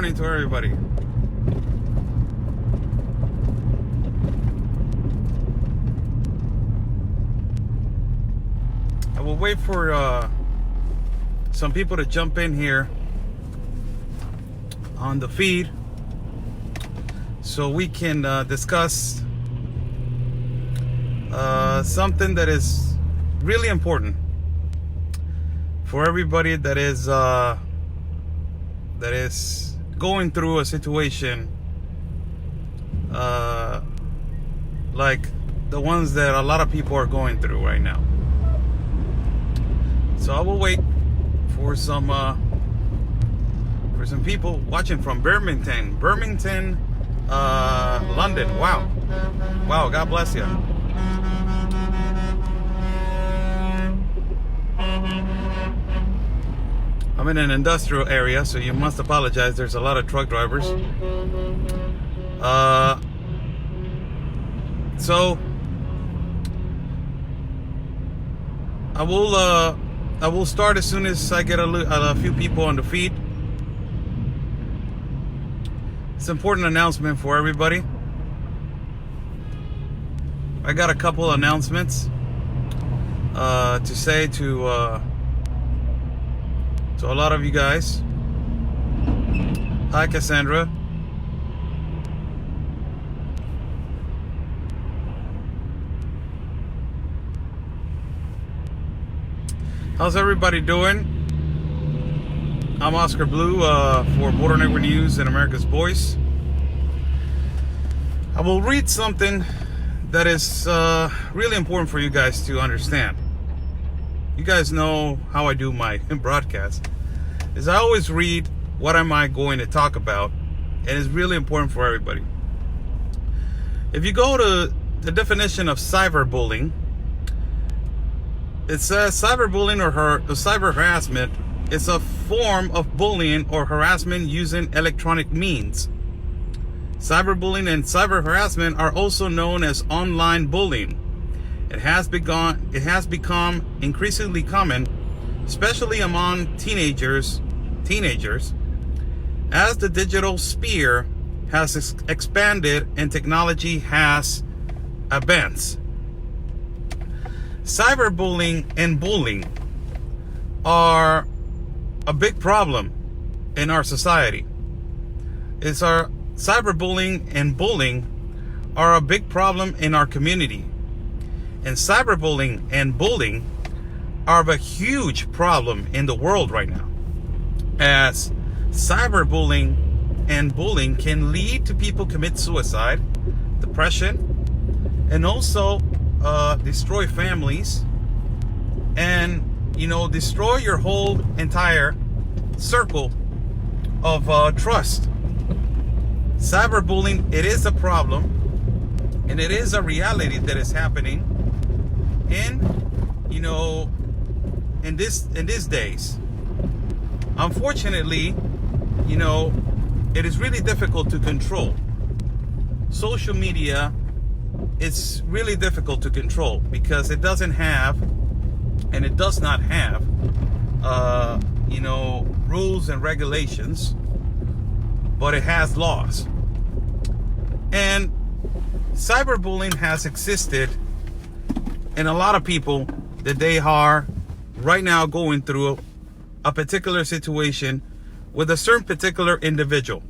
morning to everybody. I will wait for some people to jump in here on the feed so we can discuss something that is really important for everybody that is going through a situation like the ones that a lot of people are going through right now. So I will wait for some people watching from Birmingham, London. Wow, God bless you. I'm in an industrial area, so you must apologize. There's a lot of truck drivers. So I will start as soon as I get a few people on the feed. It's an important announcement for everybody. I got a couple announcements to say to a lot of you guys. Hi, Cassandra. How's everybody doing? I'm Oscar Blue for Border Network News and America's Voice. I will read something that is really important for you guys to understand. You guys know how I do my broadcast. Is I always read what am I going to talk about, and it's really important for everybody. If you go to the definition of cyberbullying, it says cyberbullying or cyber harassment is a form of bullying or harassment using electronic means. Cyberbullying and cyber harassment are also known as online bullying. It has become increasingly common, especially among teenagers, as the digital sphere has expanded and technology has advanced. Cyberbullying and bullying are a big problem in our society. Cyberbullying and bullying are a big problem in our community. And cyberbullying and bullying are a huge problem in the world right now, as cyberbullying and bullying can lead to people commit suicide, depression, and also destroy families, and destroy your whole entire circle of trust. Cyberbullying, it is a problem, and it is a reality that is happening in these days. Unfortunately, it is really difficult to control. Social media, it's really difficult to control because it doesn't have, and it does not have, rules and regulations, but it has laws. And cyberbullying has existed, and a lot of people that they are right now going through a particular situation with a certain particular individual.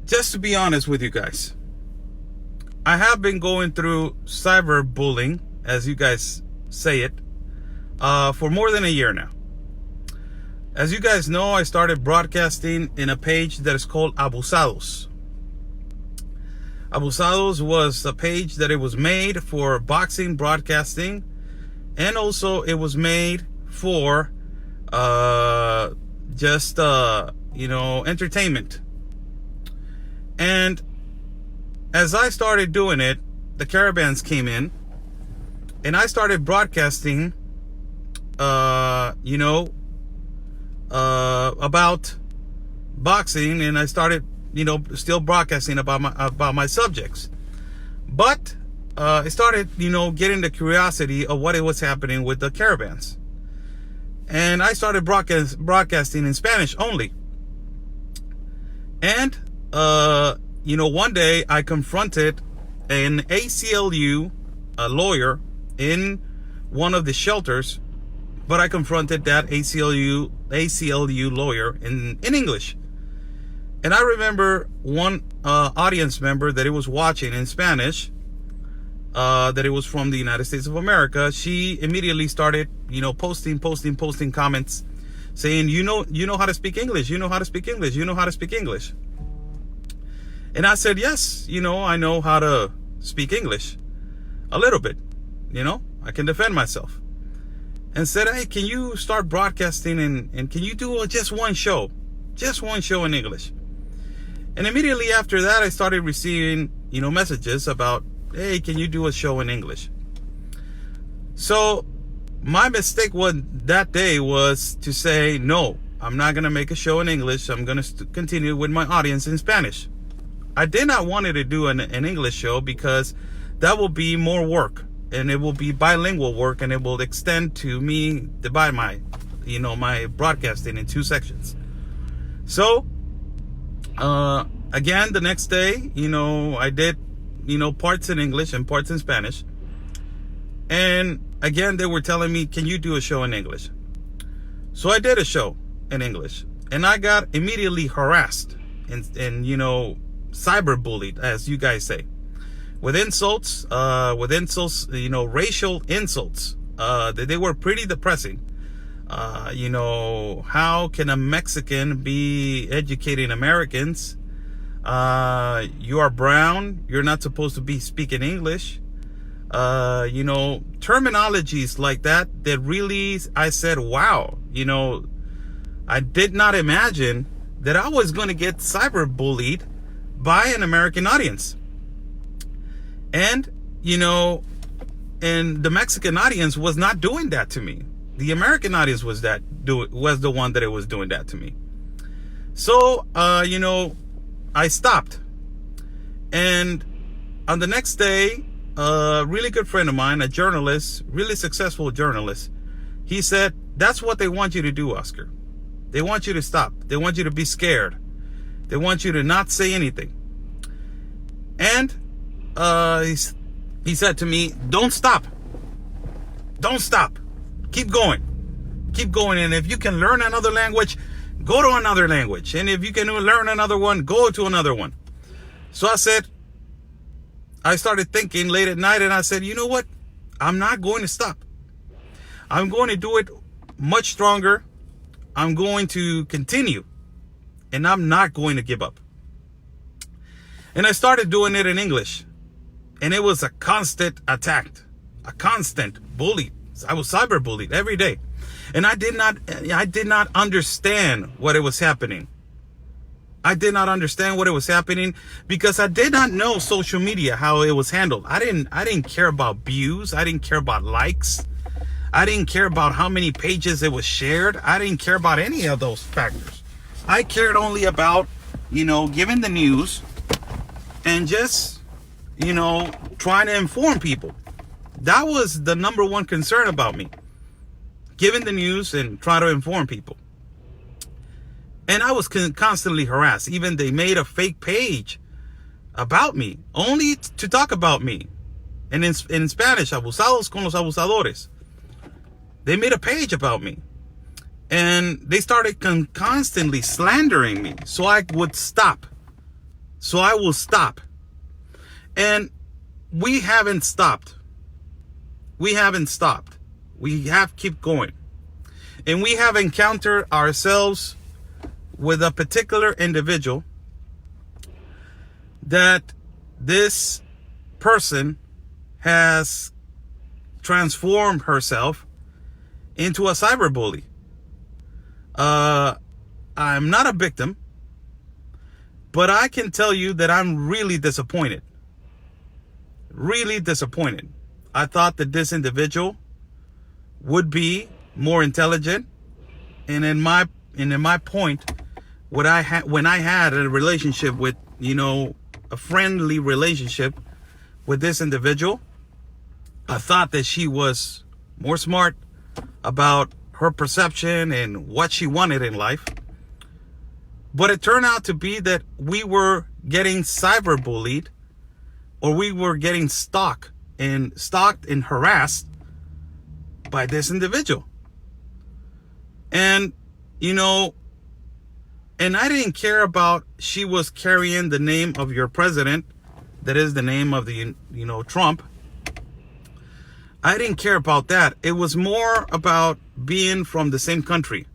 Just to be honest with you guys, I have been going through cyberbullying, as you guys say it, for more than a year now. As you guys know, I started broadcasting in a page that is called Abusados. Abusados was a page that it was made for boxing broadcasting, and also it was made for entertainment. And as I started doing it, the caravans came in, and I started broadcasting about boxing, and I started still broadcasting about my subjects. But it started getting the curiosity of what it was happening with the caravans. And I started broadcasting in Spanish only. And, one day I confronted an ACLU, a lawyer, in one of the shelters, but I confronted that ACLU lawyer in English. And I remember one audience member that it was watching in Spanish, that it was from the United States of America. She immediately started, posting comments saying, you know how to speak English, you know how to speak English, you know how to speak English. And I said, yes, I know how to speak English a little bit, I can defend myself. And said, hey, can you start broadcasting and can you do just one show in English? And immediately after that, I started receiving, messages about, hey, can you do a show in English? So my mistake that day was to say, no, I'm not going to make a show in English. I'm going to continue with my audience in Spanish. I did not want to do an English show because that will be more work, and it will be bilingual work, and it will extend to me to buy my broadcasting in 2 sections. So, again, the next day, I did, parts in English and parts in Spanish. And again, they were telling me, can you do a show in English? So I did a show in English, and I got immediately harassed and cyberbullied, as you guys say, with insults, racial insults. They were pretty depressing. How can a Mexican be educating Americans? You are brown. You're not supposed to be speaking English. Terminologies like that really, I said, wow, I did not imagine that I was going to get cyberbullied by an American audience. And, and the Mexican audience was not doing that to me. The American audience was the one that it was doing that to me. So, I stopped. And on the next day, a really good friend of mine, a journalist, really successful journalist, he said, that's what they want you to do, Oscar. They want you to stop. They want you to be scared. They want you to not say anything. And he said to me, don't stop. Don't stop. Keep going. Keep going. And if you can learn another language, go to another language. And if you can learn another one, go to another one. So I started thinking late at night, and I said, you know what? I'm not going to stop. I'm going to do it much stronger. I'm going to continue, and I'm not going to give up. And I started doing it in English, and it was a constant attack, a constant bully. I was cyberbullied every day, and I did not understand what it was happening. I did not understand what it was happening because I did not know social media, how it was handled. I didn't care about views. I didn't care about likes. I didn't care about how many pages it was shared. I didn't care about any of those factors. I cared only about, giving the news and just, trying to inform people. That was the number one concern about me. Giving the news and trying to inform people. And I was constantly harassed. Even they made a fake page about me, only to talk about me. And in Spanish, abusados con los abusadores. They made a page about me. And they started constantly slandering me. So I would stop. So I will stop. And we haven't stopped. We haven't stopped. We have keep going. And we have encountered ourselves with a particular individual that this person has transformed herself into a cyberbully. I'm not a victim, but I can tell you that I'm really disappointed. Really disappointed. I thought that this individual would be more intelligent, and in my point, when I had a relationship with, a friendly relationship with this individual, I thought that she was more smart about her perception and what she wanted in life. But it turned out to be that we were getting cyberbullied, or we were getting stalked and harassed by this individual. And, you know, and I didn't care about she was carrying the name of your president, that is the name of the, you know, Trump. I didn't care about that. It was more about being from the same country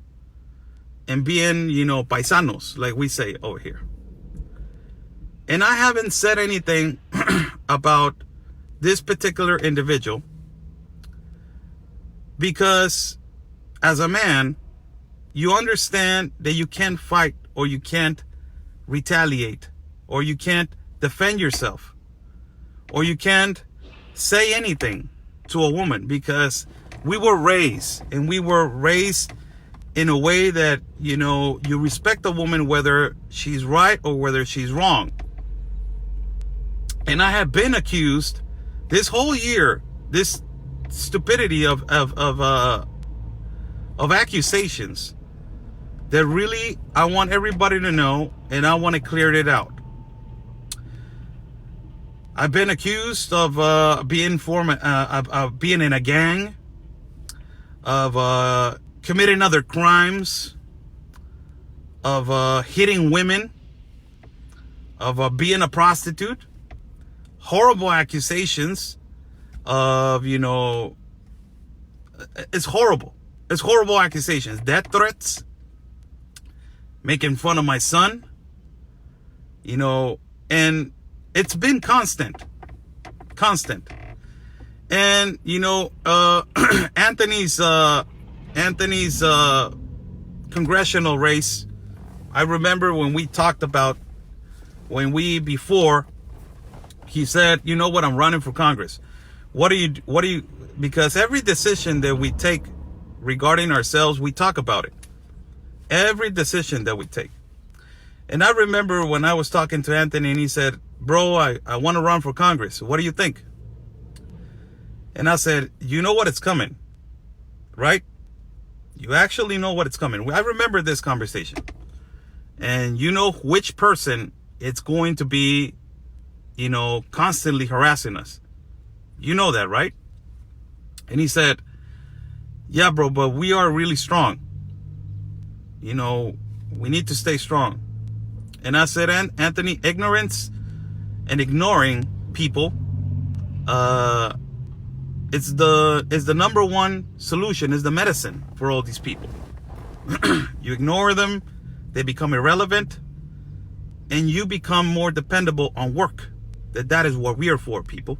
and being, you know, paisanos, like we say over here. And I haven't said anything about this particular individual because as a man, you understand that you can't fight, or you can't retaliate, or you can't defend yourself, or you can't say anything to a woman, because we were raised in a way that, you know, you respect a woman whether she's right or whether she's wrong. And I have been accused this whole year, this stupidity of accusations that really I want everybody to know, and I want to clear it out. I've been accused of being in a gang, of committing other crimes, of hitting women, of being a prostitute. Horrible accusations of, you know, it's horrible. It's horrible accusations. Death threats, making fun of my son, you know, and it's been constant. And, you know, Anthony's congressional race, I remember when we talked about, before, he said, you know what, I'm running for Congress. What do you, because every decision that we take regarding ourselves, we talk about it. Every decision that we take. And I remember when I was talking to Anthony and he said, bro, I want to run for Congress. What do you think? And I said, you know what, it's coming, right? You actually know what it's coming. I remember this conversation. And you know which person it's going to be, you know, constantly harassing us. You know that, right? And he said, yeah, bro, but we are really strong. You know, we need to stay strong. And I said, Anthony, ignorance and ignoring people, it's the number one solution, is the medicine for all these people. You ignore them, they become irrelevant, and you become more dependable on work. That is what we are for, people.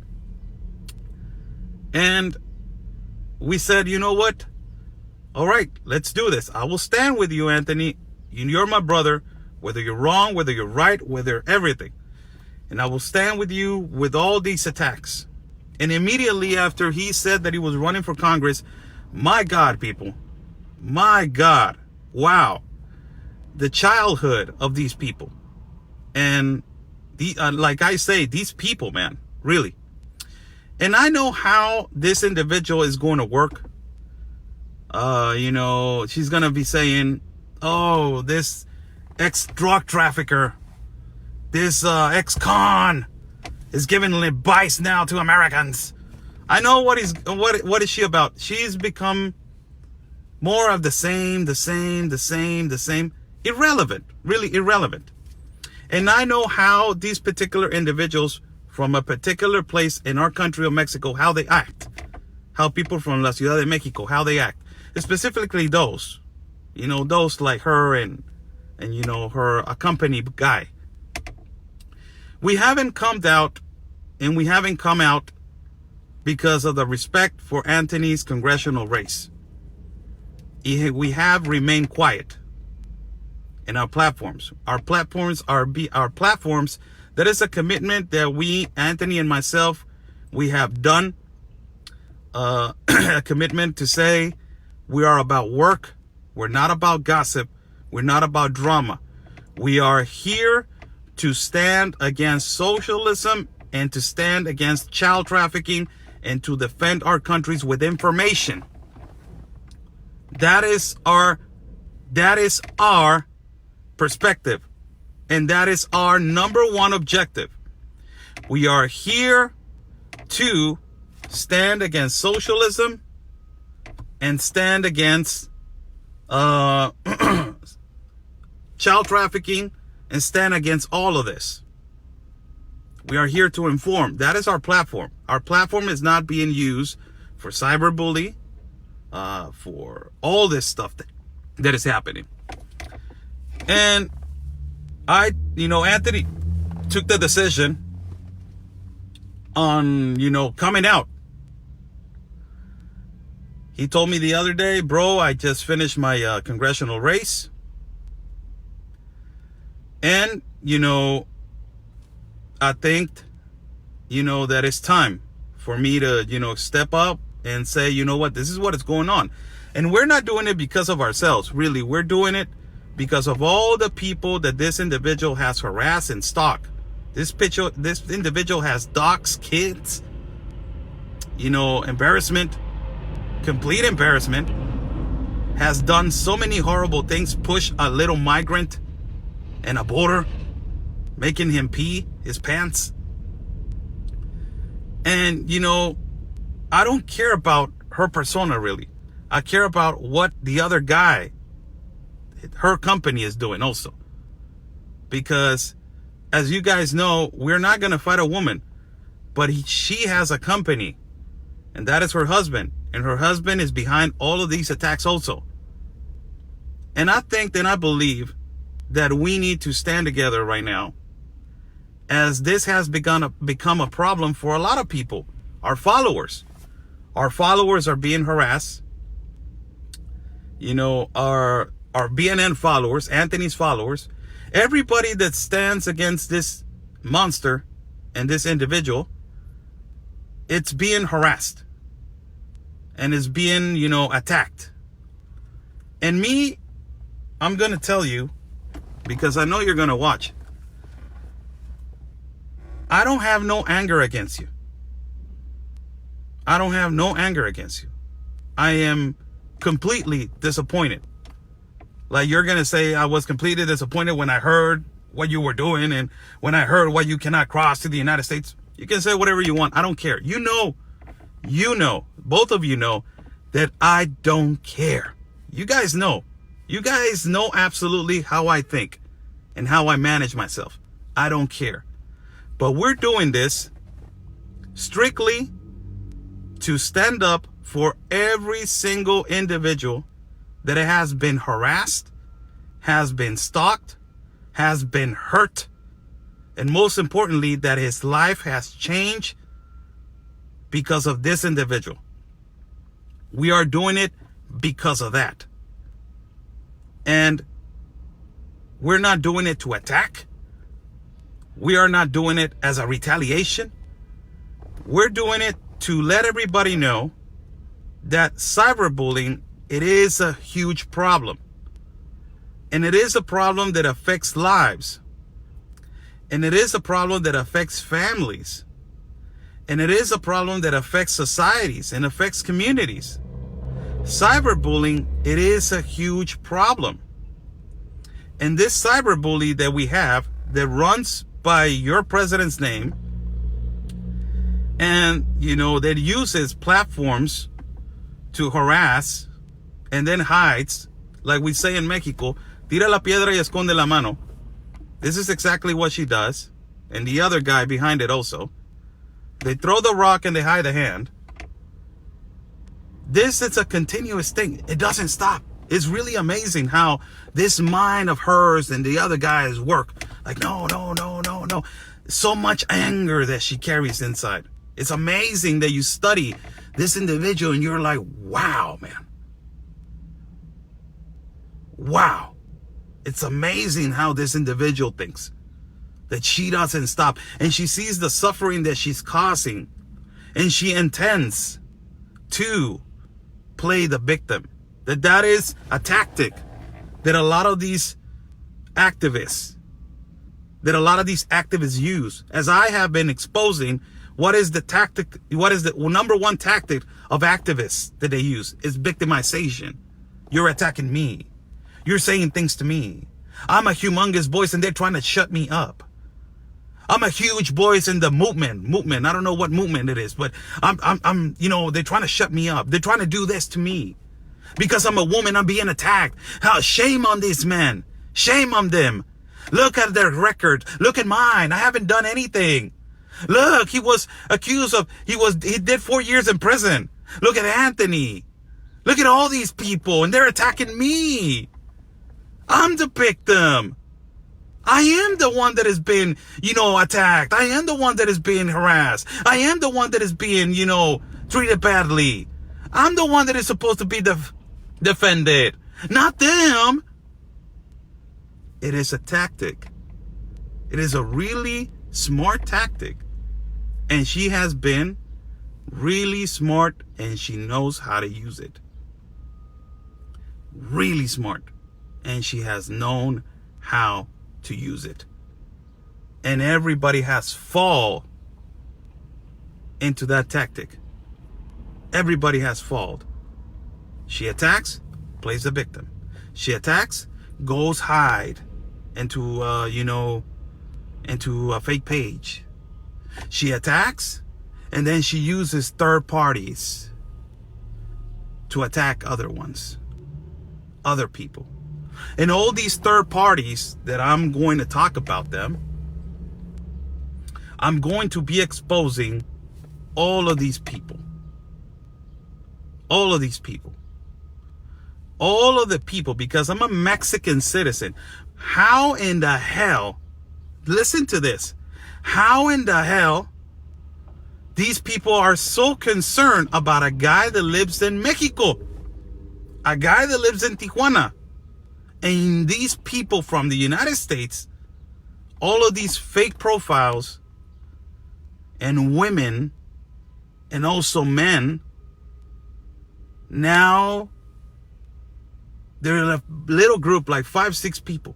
And we said, you know what? All right, let's do this. I will stand with you, Anthony. You're my brother, whether you're wrong, whether you're right, whether everything. And I will stand with you with all these attacks. And immediately after he said that he was running for Congress, my God, people, my God, wow, the childhood of these people. And like I say, these people, man, really. And I know how this individual is going to work. You know, she's going to be saying, oh, this ex-drug trafficker, this ex-con is giving advice now to Americans. I know what is she about? She's become more of the same. Irrelevant, really irrelevant. And I know how these particular individuals from a particular place in our country of Mexico, how they act. How people from La Ciudad de Mexico, how they act. Specifically those, you know, those like her and you know, her accompanied guy. We haven't come out because of the respect for Anthony's congressional race. We have remained quiet in our platforms. Our platforms are platforms. That is a commitment that we, Anthony and myself, we have done. A commitment to say we are about work. We're not about gossip. We're not about drama. We are here to stand against socialism and to stand against child trafficking and to defend our countries with information. That is our perspective. And that is our number one objective. We are here to stand against socialism and stand against child trafficking and stand against all of this. We are here to inform. That is our platform. Our platform is not being used for cyberbullying, for all this stuff that is happening. And Anthony took the decision on, coming out. He told me the other day, bro, I just finished my congressional race. And, I think, that it's time for me to, step up and say, you know what, this is what is going on. And we're not doing it because of ourselves, really. We're doing it because of all the people that this individual has harassed and stalked. This individual has doxed kids, embarrassment, complete embarrassment, has done so many horrible things, pushed a little migrant in a border, making him pee his pants. And, I don't care about her persona, really. I care about what the other guy, her company, is doing also. Because, as you guys know, we're not going to fight a woman. But she has a company. And that is her husband. And her husband is behind all of these attacks also. And I think and I believe that we need to stand together right now, as this has become a problem for a lot of people. Our followers are being harassed. Our BNN followers, Anthony's followers, everybody that stands against this monster and this individual, it's being harassed and is being, attacked. And me, I'm going to tell you, because I know you're going to watch, I don't have no anger against you. I don't have no anger against you. I am completely disappointed. Like, you're going to say I was completely disappointed when I heard what you were doing and when I heard why you cannot cross to the United States. You can say whatever you want. I don't care. You know, both of you know that I don't care. You guys know. You guys know absolutely how I think and how I manage myself. I don't care. But we're doing this strictly to stand up for every single individual that has been harassed, has been stalked, has been hurt, and most importantly, that his life has changed because of this individual. We are doing it because of that. And we're not doing it to attack. We are not doing it as a retaliation. We're doing it to let everybody know that cyberbullying, it is a huge problem. And it is a problem that affects lives. And it is a problem that affects families. And it is a problem that affects societies and affects communities. Cyberbullying, it is a huge problem. And this cyberbully that we have, that runs by your president's name, and, that uses platforms to harass and then hides, like we say in Mexico, tira la piedra y esconde la mano. This is exactly what she does. And the other guy behind it also. They throw the rock and they hide the hand. This is a continuous thing. It doesn't stop. It's really amazing how this mind of hers and the other guys work. Like, no. So much anger that she carries inside. It's amazing that you study this individual and you're like, wow, man. Wow. It's amazing how this individual thinks. That she doesn't stop. And she sees the suffering that she's causing. And she intends to play the victim. That is a tactic that a lot of these activists use. As I have been exposing, what is the number one tactic of activists that they use is victimization. You're attacking me. You're saying things to me. I'm a humongous voice and they're trying to shut me up. I'm a huge voice in the movement. I don't know what movement it is, but I'm, they're trying to shut me up. They're trying to do this to me because I'm a woman. I'm being attacked. Shame on these men. Shame on them. Look at their record. Look at mine. I haven't done anything. Look, he was accused of, he did 4 years in prison. Look at Anthony. Look at all these people and they're attacking me. I'm the victim. I am the one that is being, attacked. I am the one that is being harassed. I am the one that is being, treated badly. I'm the one that is supposed to be defended, not them. It is a tactic. It is a really smart tactic. And she has been really smart and she knows how to use it. Really smart. And she has known how to use it. And everybody has fall into that tactic. Everybody has fallen. She attacks, plays the victim. She attacks, goes hide into into a fake page. She attacks and then she uses third parties to attack other ones, other people. And all these third parties that I'm going to talk about them, I'm going to be exposing all of these people. All of these people. All of the people, because I'm a Mexican citizen. How in the hell, listen to this, how in the hell these people are so concerned about a guy that lives in Mexico, a guy that lives in Tijuana, and these people from the United States, all of these fake profiles and women and also men, now they're in a little group, like 5-6 people.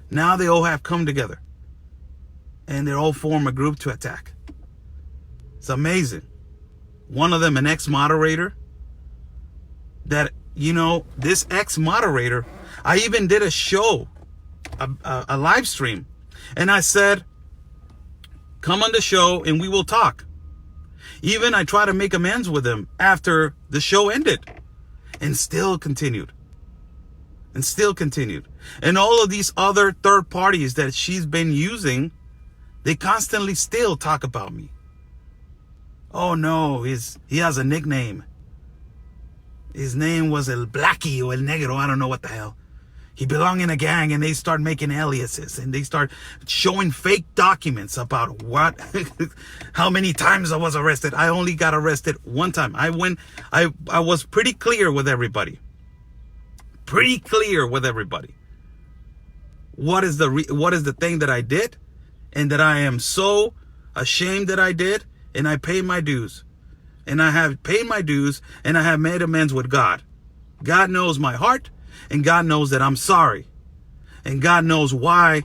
Now they all have come together and they all form a group to attack. It's amazing. One of them, an ex-moderator, that, this ex-moderator, I even did a show, a live stream, and I said, come on the show and we will talk. Even I tried to make amends with him after the show ended, and still continued. And all of these other third parties that she's been using, they constantly still talk about me. Oh no, he has a nickname. His name was El Blackie or El Negro, I don't know what the hell. He belonged in a gang, and they start making aliases and they start showing fake documents about what, how many times I was arrested. I only got arrested one time. I was pretty clear with everybody. What is the thing that I did and that I am so ashamed that I did, and I pay my dues. And I have paid my dues and I have made amends with God. God knows my heart. And God knows that I'm sorry. And God knows why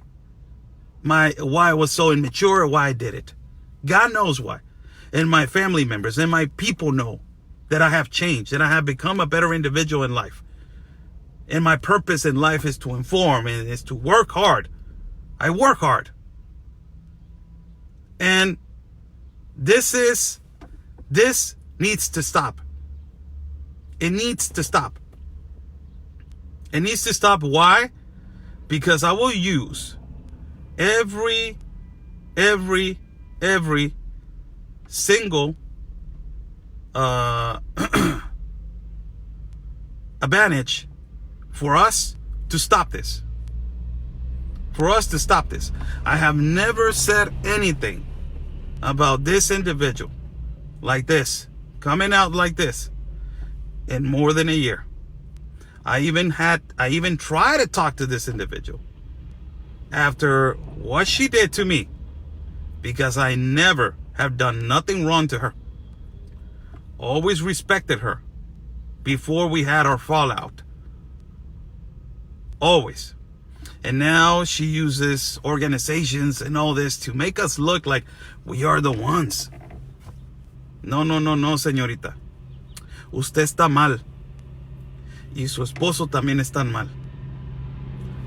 I was so immature, or why I did it. God knows why. And my family members and my people know that I have changed, and I have become a better individual in life. And my purpose in life is to inform and is to work hard. I work hard. And this needs to stop. It needs to stop. It needs to stop. Why? Because I will use every single advantage for us to stop this. I have never said anything about this individual like this, coming out like this, in more than a year. I even tried to talk to this individual after what she did to me, because I never have done nothing wrong to her. Always respected her before we had our fallout. Always. And now she uses organizations and all this to make us look like we are the ones. No, señorita. Usted está mal. y su esposo también están mal.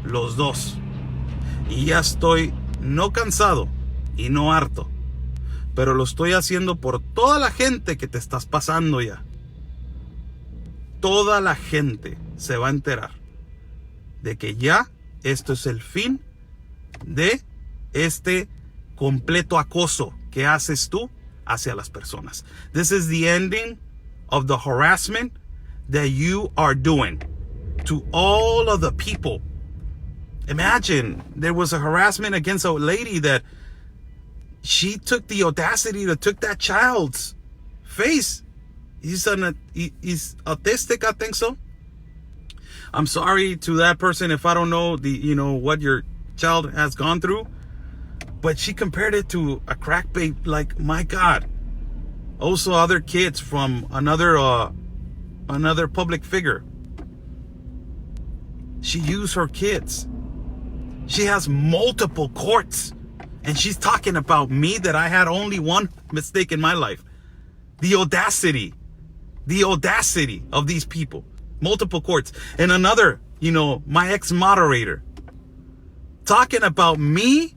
Los dos. Y ya estoy no cansado y no harto, pero lo estoy haciendo por toda la gente que te estás pasando ya. Toda la gente se va a enterar de que ya esto es el fin de este completo acoso que haces tú hacia las personas. This is the ending of the harassment that you are doing to all of the people. Imagine there was a harassment against a lady that she took the audacity to took that child's face. He's autistic, I think so. I'm sorry to that person if I don't know what your child has gone through, but she compared it to a crack babe. Like, my God. Also, other kids from another public figure. She used her kids. She has multiple courts, and she's talking about me that I had only one mistake in my life. The audacity of these people. Multiple courts. And another, my ex-moderator, talking about me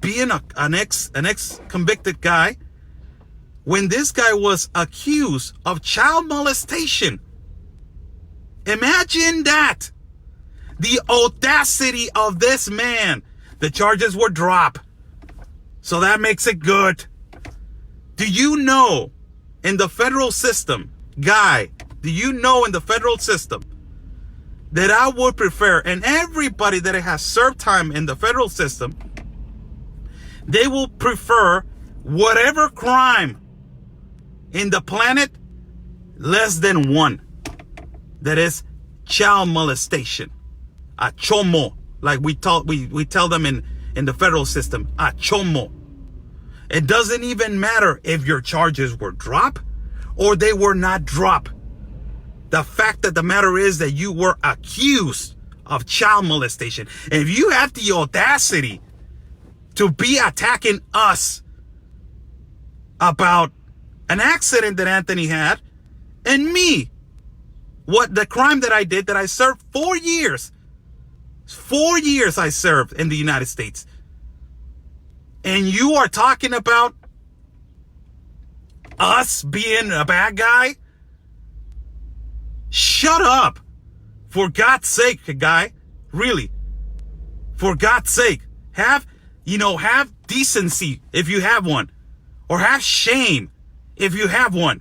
being an ex-convicted guy when this guy was accused of child molestation. Imagine that. The audacity of this man. The charges were dropped. So that makes it good. Do you know in the federal system, guy, do you know in the federal system that I would prefer, and everybody that has served time in the federal system, they will prefer whatever crime in the planet less than one. That is child molestation. A chomo, like we tell them in the federal system, a chomo. It doesn't even matter if your charges were dropped or they were not dropped. The fact of the matter is that you were accused of child molestation. And if you have the audacity to be attacking us about an accident that Anthony had and me, what the crime that I did, that I served 4 years. 4 years I served in the United States. And you are talking about us being a bad guy? Shut up. For God's sake, guy. Really. For God's sake. Have decency if you have one. Or have shame if you have one.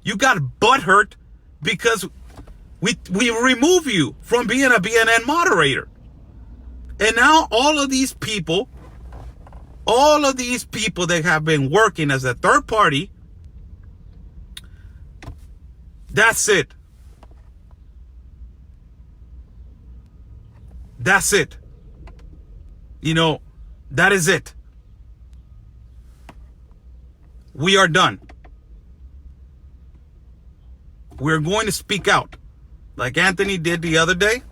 You got butthurt because we remove you from being a BNN moderator. And now all of these people that have been working as a third party, that's it. That's it. That is it. We are done. We're going to speak out like Anthony did the other day.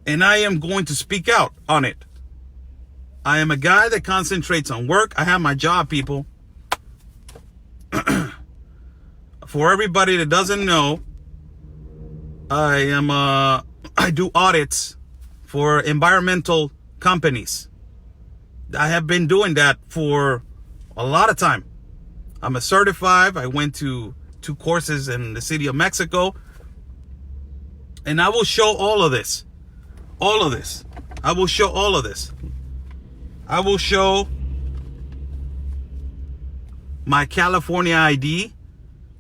And I am going to speak out on it. I am a guy that concentrates on work. I have my job, people. For everybody that doesn't know, I do audits for environmental companies. I have been doing that for a lot of time. I'm a certified. I went to 2 courses in the city of Mexico. And I will show all of this. All of this. I will show all of this. I will show my California ID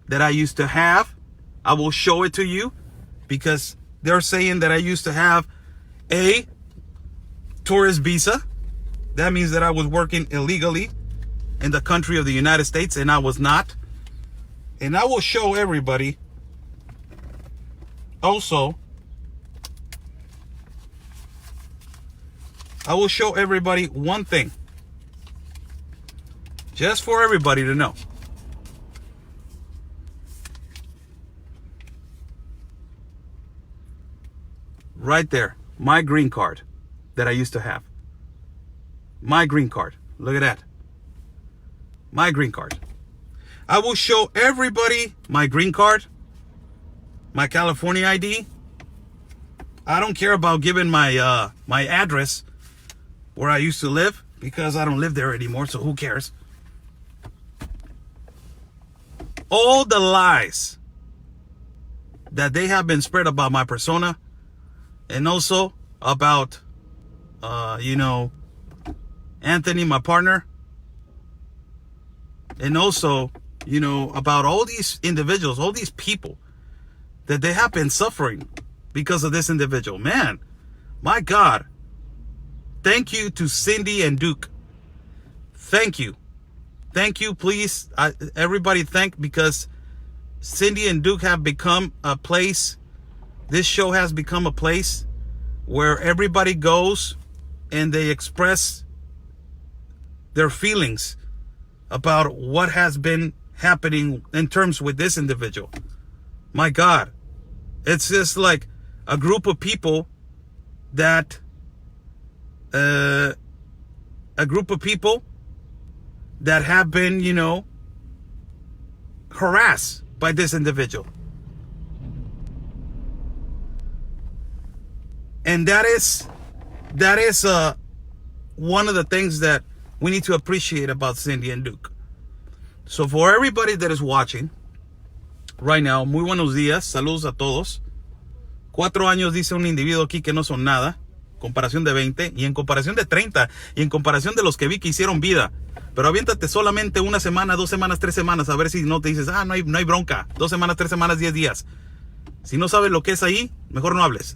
that I used to have. I will show it to you because they're saying that I used to have a tourist visa. That means that I was working illegally in the country of the United States, and I was not. And I will show everybody also. I will show everybody one thing. Just for everybody to know. Right there. My green card that I used to have. My green card. Look at that. My green card. I will show everybody my green card. my California ID. I don't care about giving my my address where I used to live, because I don't live there anymore, so who cares? All the lies that they have been spread about my persona, and also about Anthony, my partner, and also about all these individuals, all these people, that they have been suffering because of this individual. Man, my God. Thank you to Cindy and Duke. Thank you. Thank you, please. Everybody thank, because Cindy and Duke have become a place. This show has become a place where everybody goes and they express their feelings about what has been happening in terms with this individual. My God. It's just like a group of people that have been, harassed by this individual. And that is one of the things that we need to appreciate about Cindy and Duke. So for everybody that is watching right now, muy buenos días, saludos a todos. 4 años dice un individuo aquí que no son nada, comparación de 20, y en comparación de 30, y en comparación de los que vi que hicieron vida. Pero aviéntate solamente 1 semana, 2 semanas, 3 semanas, a ver si no te dices, no hay bronca. 2 semanas, 3 semanas, 10 días. Si no sabes lo que es ahí, mejor no hables.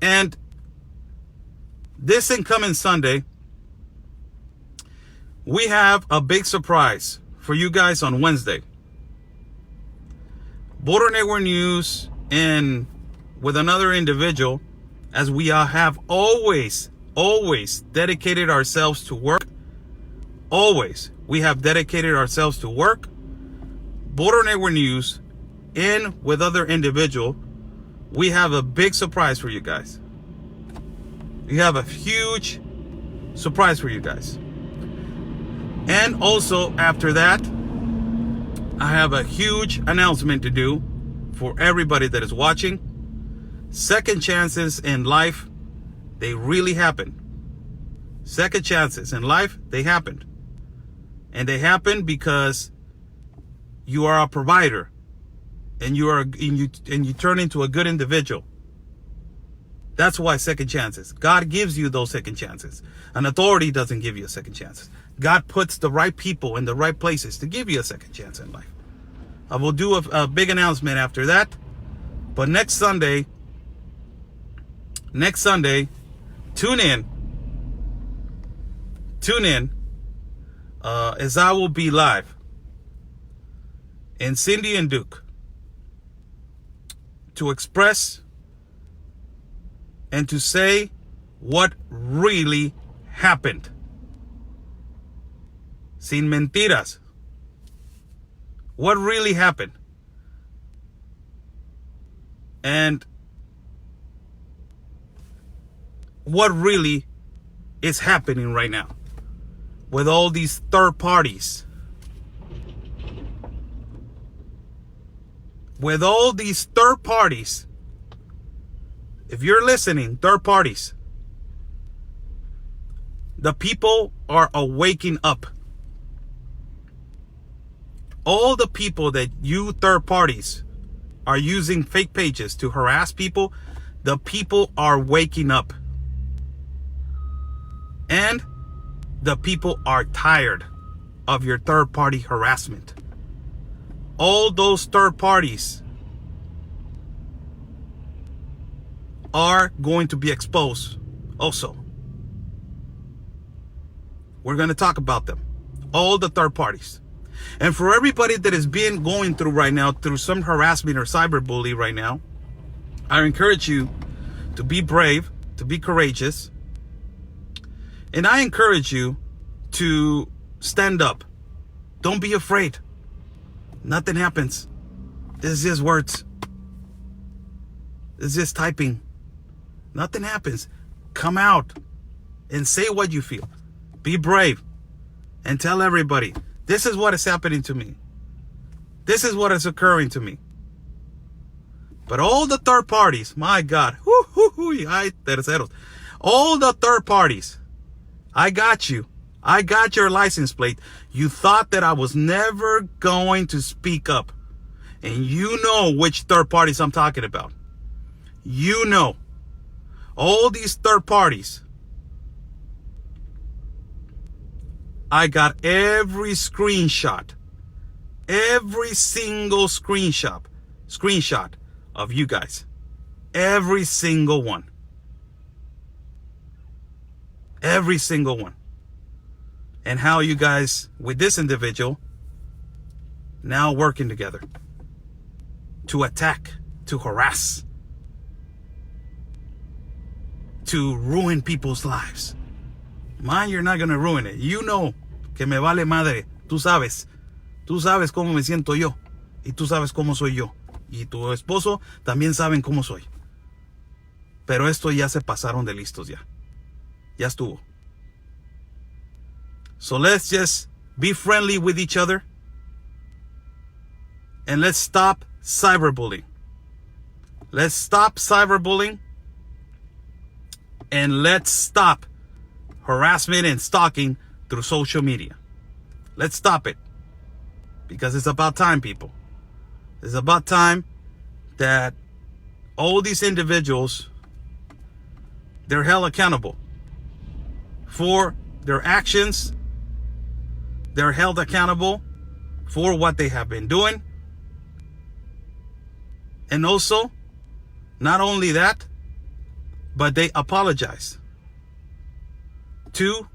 And this incoming Sunday, we have a big surprise for you guys on Wednesday. Border Network News, and with another individual, as we have always dedicated ourselves to work. Always. We have dedicated ourselves to work. Border Network News, and with other individual, we have a big surprise for you guys. We have a huge surprise for you guys. And also after that, I have a huge announcement to do for everybody that is watching. Second chances in life, they really happen. Second chances in life, they happened. And they happen because you are a provider, and you turn into a good individual. That's why second chances. God gives you those second chances. An authority doesn't give you a second chance. God puts the right people in the right places to give you a second chance in life. I will do a big announcement after that. But next Sunday, tune in, as I will be live in Cindy and Duke to express and to say what really happened. Sin mentiras. What really happened. And what really is happening right now with all these third parties. With all these third parties. If you're listening, third parties, the people are waking up. All the people that you third parties are using fake pages to harass people, the people are waking up. And the people are tired of your third party harassment. All those third parties are going to be exposed also. We're going to talk about them. All the third parties. And for everybody that is going through right now, through some harassment or cyberbullying right now, I encourage you to be brave, to be courageous. And I encourage you to stand up. Don't be afraid. Nothing happens. This is just words. This is just typing. Nothing happens. Come out and say what you feel. Be brave and tell everybody, this is what is happening to me. This is what is occurring to me. But all the third parties, my God, ay, terceros, all the third parties, I got you. I got your license plate. You thought that I was never going to speak up. And you know which third parties I'm talking about. You know. All these third parties. I got every screenshot. Every single screenshot of you guys. Every single one. Every single one. And how you guys, with this individual, now working together to attack, to harass, to ruin people's lives. Mine, you're not going to ruin it. You know que me vale madre. Tú sabes. Tú sabes cómo me siento yo. Y tú sabes cómo soy yo. Y tu esposo también saben cómo soy. Pero esto ya se pasaron de listos ya. Ya estuvo. So let's just be friendly with each other. And let's stop cyberbullying. Let's stop cyberbullying. And let's stop harassment and stalking through social media. Let's stop it. Because it's about time, people. It's about time that all these individuals, they're held accountable for their actions. They're held accountable for what they have been doing. And also, not only that, but they apologize to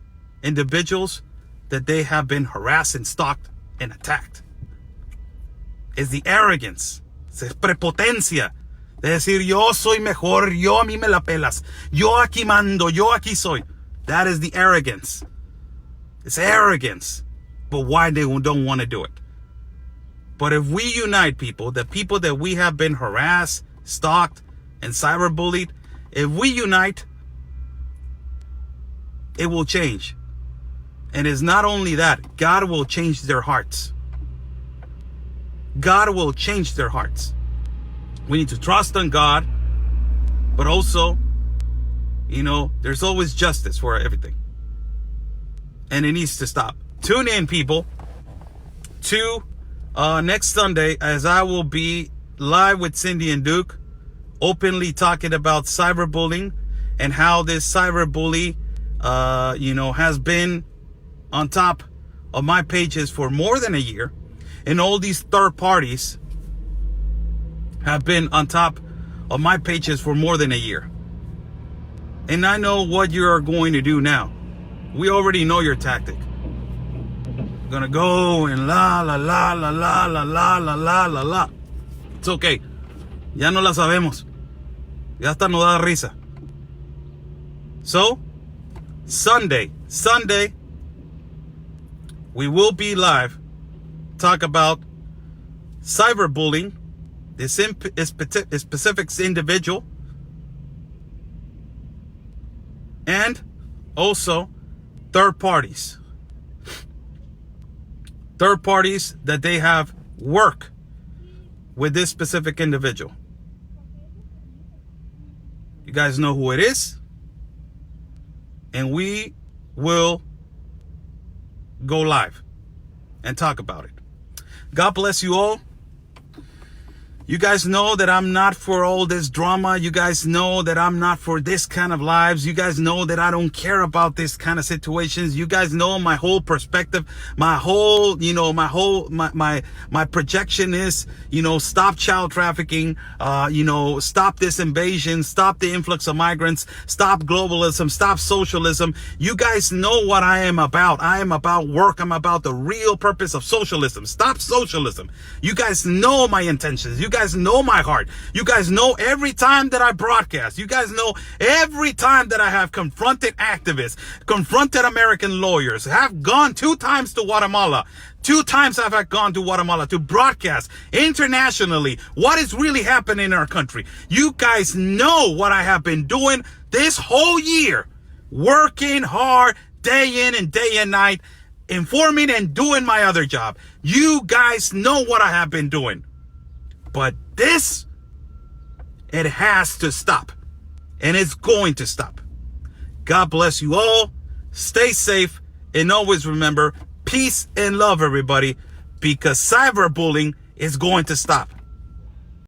individuals that they have been harassed and stalked and attacked. It's the arrogance, es prepotencia de decir yo soy mejor, yo a mí me la pelas, yo aquí mando, yo aquí soy. That is the arrogance. It's arrogance. But why they don't want to do it? But if we unite, people, the people that we have been harassed, stalked, and cyberbullied, if we unite, it will change. And it's not only that, God will change their hearts. God will change their hearts. We need to trust in God, but also, there's always justice for everything. And it needs to stop. Tune in, people, to next Sunday, as I will be live with Cindy and Duke, openly talking about cyberbullying and how this cyberbully, has been on top of my pages for more than a year. And all these third parties have been on top of my pages for more than a year. And I know what you are going to do now. We already know your tactic. You're gonna go and la la la la la la la la la la la. It's okay. Ya no la sabemos. Ya hasta nos da risa. So, Sunday, we will be live. Talk about cyberbullying, this specific individual, and also third parties that they have work with this specific individual. You guys know who it is, and we will go live and talk about it. God bless you all. You guys know that I'm not for all this drama. You guys know that I'm not for this kind of lives. You guys know that I don't care about this kind of situations. You guys know my whole perspective, my projection is, stop child trafficking, stop this invasion, stop the influx of migrants, stop globalism, stop socialism. You guys know what I am about. I am about work. I'm about the real purpose of socialism. Stop socialism. You guys know my intentions. You guys know my heart. You guys know every time that I broadcast. You guys know every time that I have confronted activists, confronted American lawyers, have gone 2 times to Guatemala. 2 times I've gone to Guatemala to broadcast internationally what is really happening in our country. You guys know what I have been doing this whole year. Working hard day in and day and night, informing and doing my other job. You guys know what I have been doing. But this It has to stop. And it's going to stop. God bless you all. Stay safe. And always remember, peace and love, everybody, because cyberbullying is going to stop.